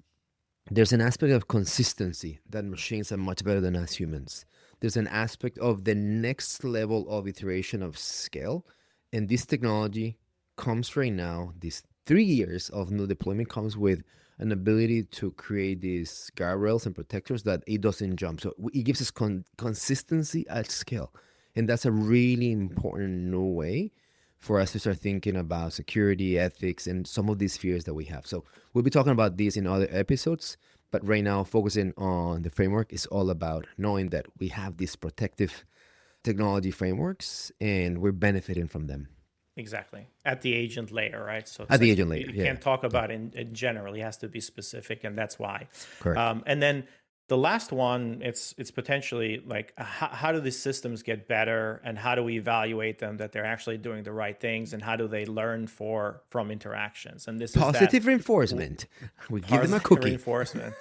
there's an aspect of consistency that machines are much better than us humans. There's an aspect of the next level of iteration of scale. And this technology comes right now, these 3 years of new deployment comes with an ability to create these guardrails and protectors that it doesn't jump. So it gives us consistency at scale. And that's a really important new way for us to start thinking about security, ethics, and some of these fears that we have. So we'll be talking about these in other episodes, but right now focusing on the framework is all about knowing that we have these protective technology frameworks and we're benefiting from them. Exactly. At the agent layer, right? So At it's the like agent layer, you yeah, can't talk about it in general. It has to be specific, and that's why. correct. And then the last one, it's potentially like how do these systems get better, and how do we evaluate them that they're actually doing the right things, and how do they learn from interactions? And this is that Positive reinforcement. We give them a positive cookie. reinforcement.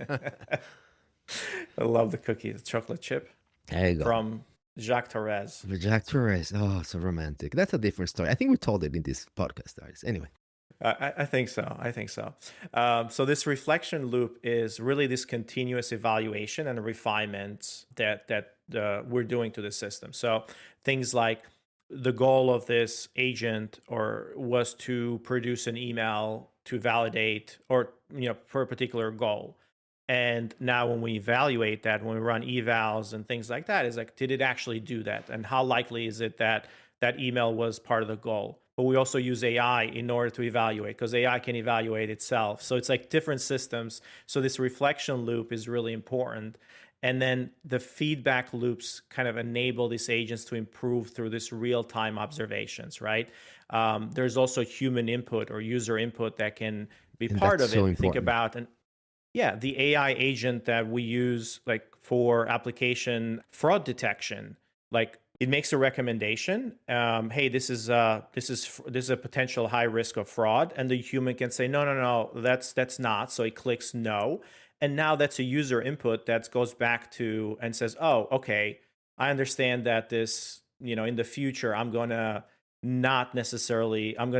I love the cookie, the chocolate chip There you go. from Jacques Torres. Jack Torres. Oh, so romantic. That's a different story. I think we told it in this podcast, artist. Anyway. I think so. I think so. So this reflection loop is really this continuous evaluation and refinement that we're doing to the system. So things like the goal of this agent or was to produce an email to validate or for a particular goal. And now when we evaluate that, when we run evals and things like that, is like, did it actually do that? And how likely is it that that email was part of the goal? But we also use AI in order to evaluate, because AI can evaluate itself. So it's like different systems. So this reflection loop is really important. And then the feedback loops kind of enable these agents to improve through this real-time observations, right? There's also human input or user input that can be And part that's of so it. Think important. about an yeah, the AI agent that we use like for application fraud detection, like it makes a recommendation. Hey, this is a potential high risk of fraud, and the human can say no, no, no, that's not. So he clicks no, and now that's a user input that goes back to and says, oh, okay, I understand that this, in the future, I'm going to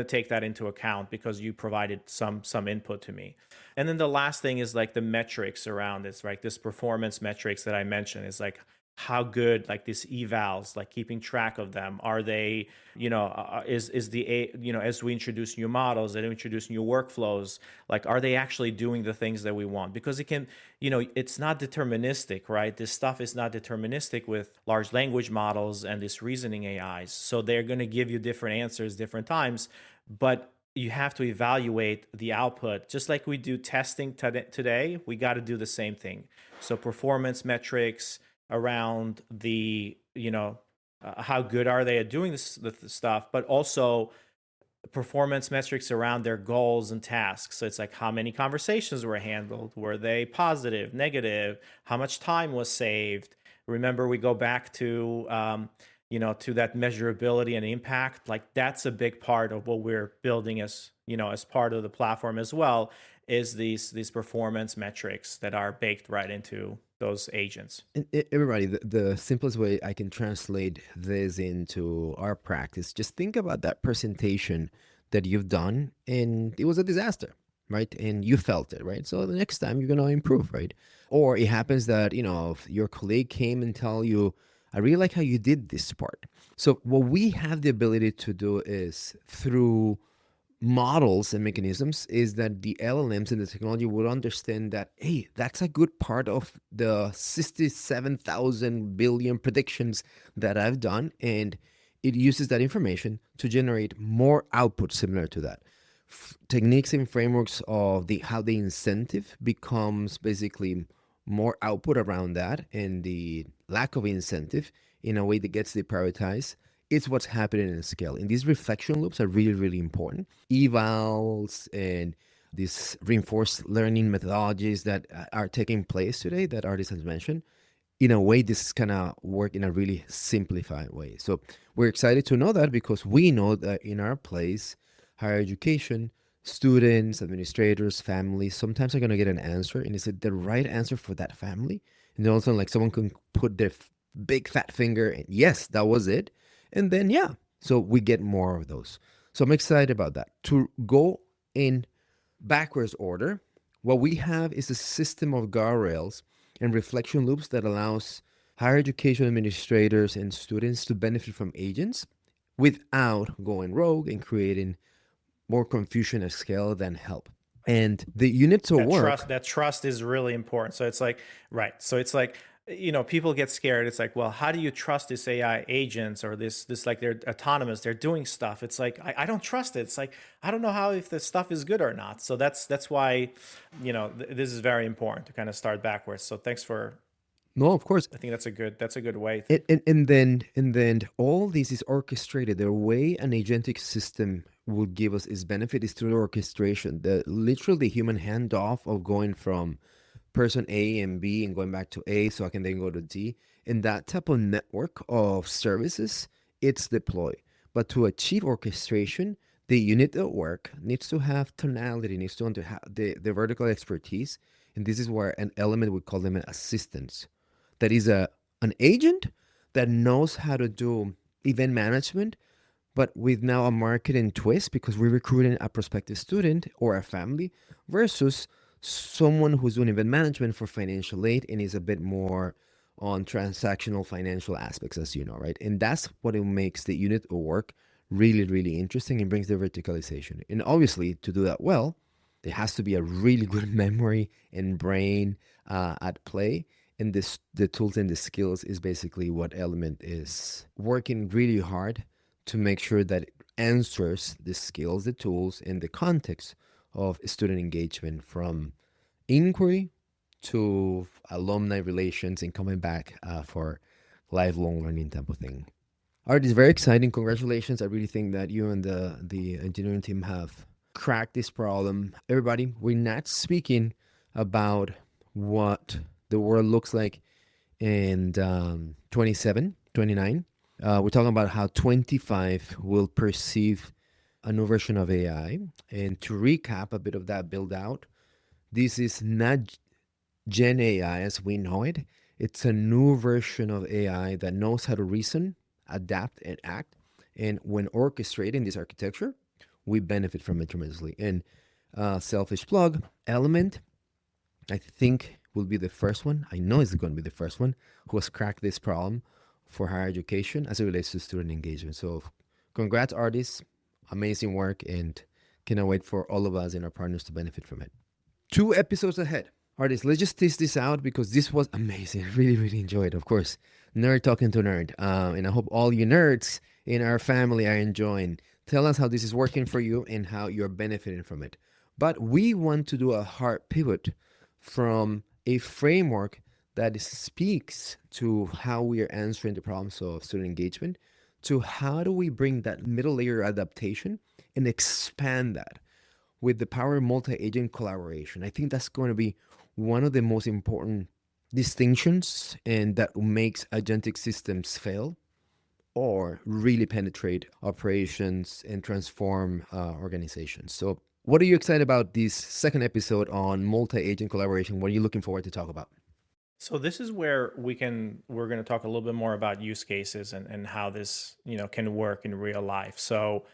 take that into account because you provided some input to me. And then the last thing is like the metrics around this, right? This performance metrics that I mentioned is like how good, like these evals, like keeping track of them. Are they, is the as we introduce new models, as we introduce new workflows, like are they actually doing the things that we want? Because it can, it's not deterministic, right? This stuff is not deterministic with large language models and this reasoning AIs. So they're going to give you different answers different times, but you have to evaluate the output. Just like we do testing today, we got to do the same thing. So performance metrics around how good are they at doing the stuff, but also performance metrics around their goals and tasks. So it's like how many conversations were handled, were they positive, negative, how much time was saved. Remember, we go back to to that measurability and impact. Like that's a big part of what we're building as part of the platform as well, is these performance metrics that are baked right into those agents. And everybody, the simplest way I can translate this into our practice, just think about that presentation that you've done and it was a disaster, right? And you felt it, right? So the next time you're going to improve, right? Or it happens that, if your colleague came and tell you, I really like how you did this part. So what we have the ability to do is through models and mechanisms is that the LLMs and the technology would understand that, hey, that's a good part of the 67,000 billion predictions that I've done. And it uses that information to generate more output similar to that. Techniques and frameworks of how the incentive becomes basically more output around that, and the lack of incentive in a way that gets deprioritized. It's what's happening in scale. And these reflection loops are really, really important. Evals and these reinforced learning methodologies that are taking place today that Ardis has mentioned, in a way, this kind of work in a really simplified way. So we're excited to know that, because we know that in our place, higher education, students, administrators, families, sometimes are going to get an answer. And is it the right answer for that family? And then also, like, someone can put their big fat finger and yes, that was it. And then, yeah, so we get more of those. So I'm excited about that. To go in backwards order, what we have is a system of guardrails and reflection loops that allows higher education administrators and students to benefit from agents without going rogue and creating more confusion at scale than help. And the units of work. That trust is really important. So it's like, right. So it's like, people get scared. It's like, well, how do you trust this AI agents or this like they're autonomous, they're doing stuff. It's like, I don't trust it. It's like, I don't know how, if the stuff is good or not. So that's why, this is very important to kind of start backwards. So thanks for, No, of course. I think that's a good way. And then all this is orchestrated. The way an agentic system will give us its benefit is through the orchestration. The literally human handoff of going from person A and B and going back to A so I can then go to D. And that type of network of services, it's deployed. But to achieve orchestration, the unit of work needs to have tonality, needs to have the vertical expertise. And this is where an element, we call them an assistance. That is an agent that knows how to do event management, but with now a marketing twist, because we're recruiting a prospective student or a family versus someone who's doing event management for financial aid and is a bit more on transactional financial aspects, as you know, right? And that's what it makes the unit of work really, really interesting and brings the verticalization. And obviously, to do that well, There has to be a really good memory and brain at play. And the tools and the skills is basically what Element is working really hard to make sure that it answers the skills, the tools, and the context of student engagement from inquiry to alumni relations and coming back for lifelong learning type of thing. Art is very exciting. Congratulations. I really think that you and the engineering team have cracked this problem. Everybody, we're not speaking about what the world looks like in 27, 29. We're talking about how 25 will perceive a new version of AI. And to recap a bit of that build out, this is not Gen AI as we know it. It's a new version of AI that knows how to reason, adapt, and act. And when orchestrating this architecture, we benefit from it tremendously. And selfish plug, Element, I think will be the first one. I know it's going to be the first one who has cracked this problem for higher education as it relates to student engagement. So, congrats, artists. Amazing work, and cannot wait for all of us and our partners to benefit from it. 2 episodes ahead. Artists, let's just test this out because this was amazing. I really, really enjoyed it. Of course, nerd talking to nerd. And I hope all you nerds in our family are enjoying. Tell us how this is working for you and how you're benefiting from it. But we want to do a hard pivot from a framework that speaks to how we are answering the problems of student engagement to how do we bring that middle layer adaptation and expand that with the power of multi-agent collaboration. I think that's going to be one of the most important distinctions and that makes agentic systems fail or really penetrate operations and transform organizations. So what are you excited about this second episode on multi-agent collaboration? What are you looking forward to talk about? So this is where we're going to talk a little bit more about use cases and how this, can work in real life. So,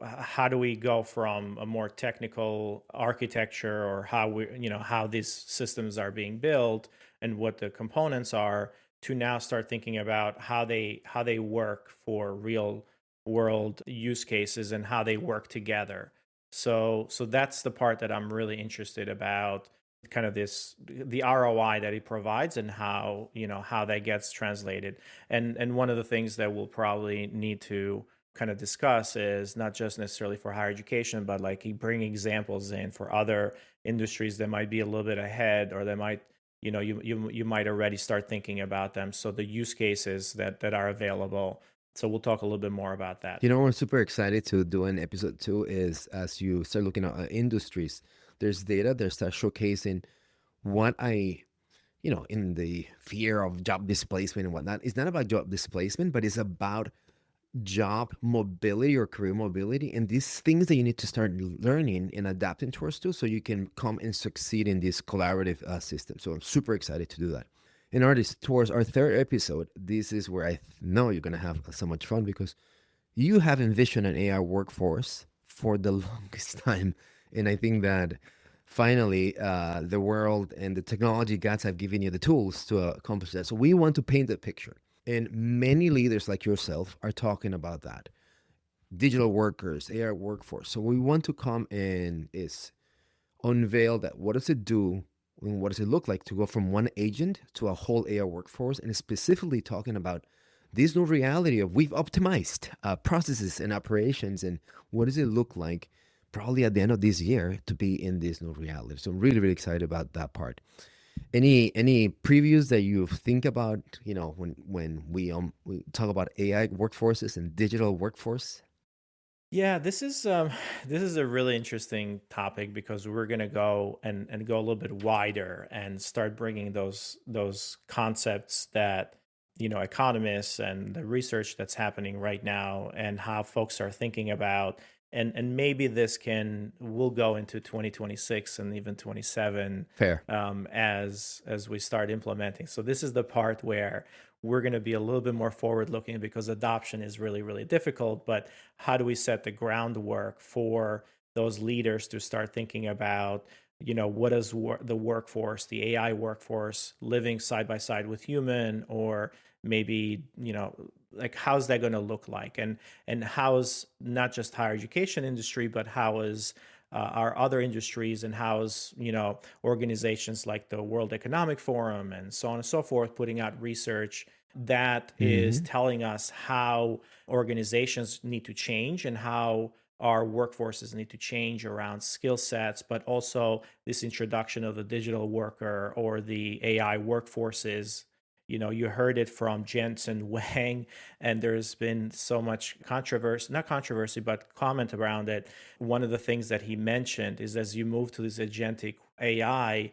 how do we go from a more technical architecture or how these systems are being built and what the components are to now start thinking about how they work for real world use cases and how they work together. So that's the part that I'm really interested about, kind of the ROI that it provides and how that gets translated. And one of the things that we'll probably need to kind of discuss is not just necessarily for higher education, but like you bring examples in for other industries that might be a little bit ahead, or that might, you might already start thinking about them. So the use cases that are available. So we'll talk a little bit more about that. You know, we're super excited to do in episode 2 is as you start looking at industries, there's data that start showcasing what in the fear of job displacement and whatnot. It's not about job displacement, but it's about job mobility or career mobility and these things that you need to start learning and adapting towards too so you can come and succeed in this collaborative system. So I'm super excited to do that. And artists, towards our third episode, this is where I know you're going to have so much fun because you have envisioned an AI workforce for the longest time. And I think that finally the world and the technology gods have given you the tools to accomplish that. So we want to paint the picture. And many leaders like yourself are talking about that. Digital workers, AI workforce. So we want to come and is unveil that what does it do and what does it look like to go from one agent to a whole AI workforce, and specifically talking about this new reality of we've optimized processes and operations, and what does it look like probably at the end of this year to be in this new reality. So I'm really, really excited about that part. Any previews that you think about, when we talk about AI workforces and digital workforce? Yeah, this is a really interesting topic because we're going to go and go a little bit wider and start bringing those concepts that economists and the research that's happening right now and how folks are thinking about, and maybe this can will go into 2026 and even 27, Fair. as we start implementing. So this is the part where we're going to be a little bit more forward looking because adoption is really, really difficult. But how do we set the groundwork for those leaders to start thinking about, what is the workforce, the AI workforce, living side by side with human, or maybe, like how's that going to look like, and how's not just higher education industry, but how is our other industries and how's, organizations like the World Economic Forum and so on and so forth putting out research that is Hmm. telling us how organizations need to change and how our workforces need to change around skill sets, but also this introduction of the digital worker or the AI workforces. You heard it from Jensen Wang, and there's been so much controversy, not controversy, but comment around it. One of the things that he mentioned is as you move to this agentic AI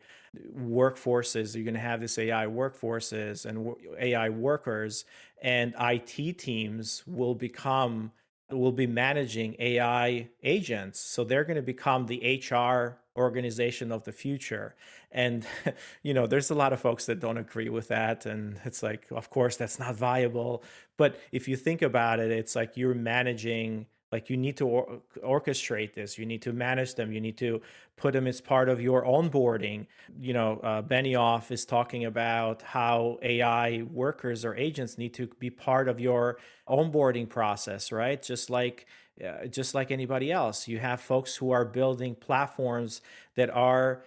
workforces, you're going to have this AI workforces and AI workers, and IT teams will be managing AI agents. So they're going to become the HR organization of the future. And, there's a lot of folks that don't agree with that. And it's like, of course, that's not viable. But if you think about it, it's like you're managing, like you need to orchestrate this, you need to manage them, you need to put them as part of your onboarding. Benioff is talking about how AI workers or agents need to be part of your onboarding process, right? Just like anybody else, you have folks who are building platforms that are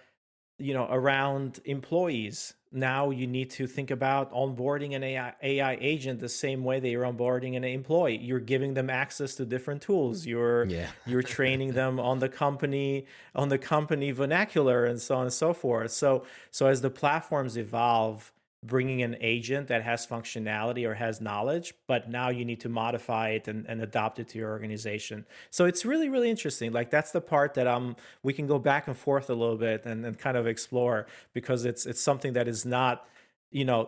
around employees. Now you need to think about onboarding an AI agent the same way that you're onboarding an employee. You're giving them access to different tools. You're Yeah. you're training them on the company vernacular and so on and so forth. So as the platforms evolve, bringing an agent that has functionality or has knowledge, but now you need to modify it and adopt it to your organization. So it's really, really interesting. Like that's the part that we can go back and forth a little bit and kind of explore, because it's something that is not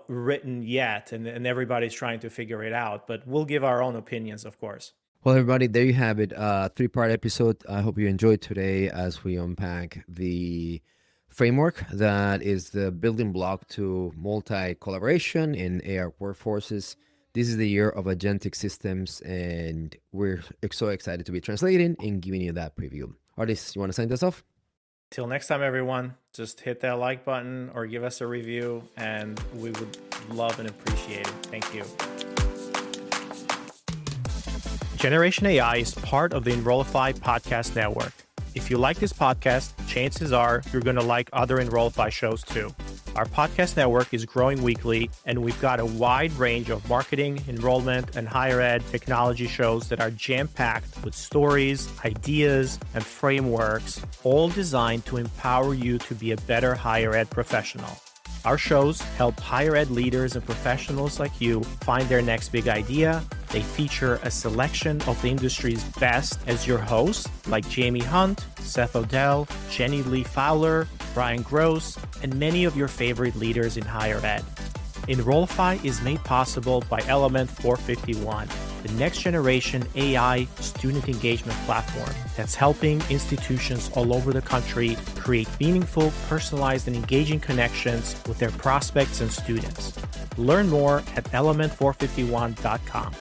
written yet, and everybody's trying to figure it out, but we'll give our own opinions, of course. Well, everybody, there you have it. Three-part episode. I hope you enjoyed today as we unpack the framework that is the building block to multi-collaboration in AR workforces. This is the year of agentic systems, and we're so excited to be translating and giving you that preview. Artists, you want to sign this off? Till next time, everyone, just hit that like button or give us a review, and we would love and appreciate it. Thank you. Generation AI is part of the Enrollify podcast network. If you like this podcast, chances are you're going to like other Enrollify shows too. Our podcast network is growing weekly, and we've got a wide range of marketing, enrollment, and higher ed technology shows that are jam-packed with stories, ideas, and frameworks, all designed to empower you to be a better higher ed professional. Our shows help higher ed leaders and professionals like you find their next big idea. They feature a selection of the industry's best as your hosts, like Jamie Hunt, Seth Odell, Jenny Lee Fowler, Brian Gross, and many of your favorite leaders in higher ed. Enrollify is made possible by Element 451, the next generation AI student engagement platform that's helping institutions all over the country create meaningful, personalized, and engaging connections with their prospects and students. Learn more at element451.com.